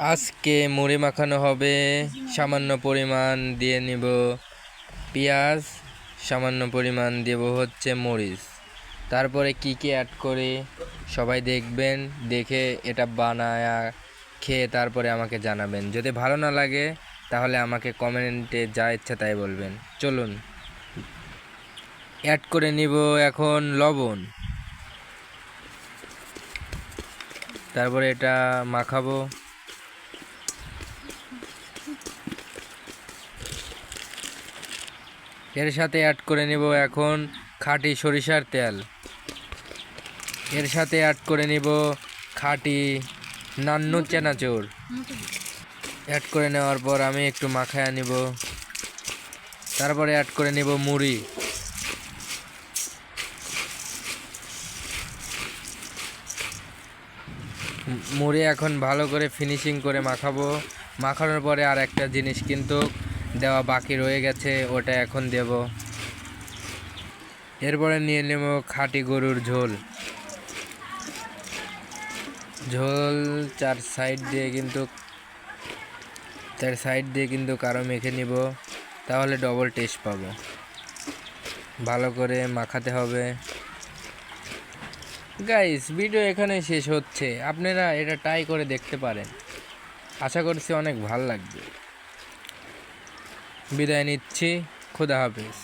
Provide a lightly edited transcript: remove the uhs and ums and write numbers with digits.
আজকে মুড়ি মাখানো হবে। সামান্য পরিমাণ দিয়ে নিব পেঁয়াজ, সামান্য পরিমাণ দেব হচ্ছে মরিচ। তারপরে কি কি অ্যাড করি সবাই দেখবেন, দেখে এটা বানায়া খেয়ে তারপরে আমাকে জানাবেন। যদি ভালো না লাগে তাহলে আমাকে কমেন্টে যা ইচ্ছা তাই বলবেন। চলুন অ্যাড করে নিব এখন লবণ। তারপরে এটা মাখাবো। এর সাথে অ্যাড করে নেব এখন খাঁটি সরিষার তেল। এর সাথে অ্যাড করে নিব খাঁটি নান্য চানাচুর। অ্যাড করে নেওয়ার পর আমি একটু মাখায় নিব। তারপরে অ্যাড করে নিব মুড়ি। মুড়ি এখন ভালো করে ফিনিশিং করে মাখাবো। মাখানোর পরে আর একটা জিনিস কিন্তু দেওয়া বাকি রয়ে গেছে, ওটা এখন দেব। এরপরে নিয়ে নেব খাঁটি গরুর ঝোল। ঝোল চার সাইড দিয়ে কিন্তু কারো মেখে নিব, তাহলে ডবল টেস্ট পাবো। ভালো করে মাখাতে হবে। গাইস, ভিডিও এখানে শেষ হচ্ছে। আপনারা এটা ট্রাই করে দেখতে পারেন, আশা করছি অনেক ভালো লাগবে। বিদায় নিচ্ছি, খোদা হাফেজ।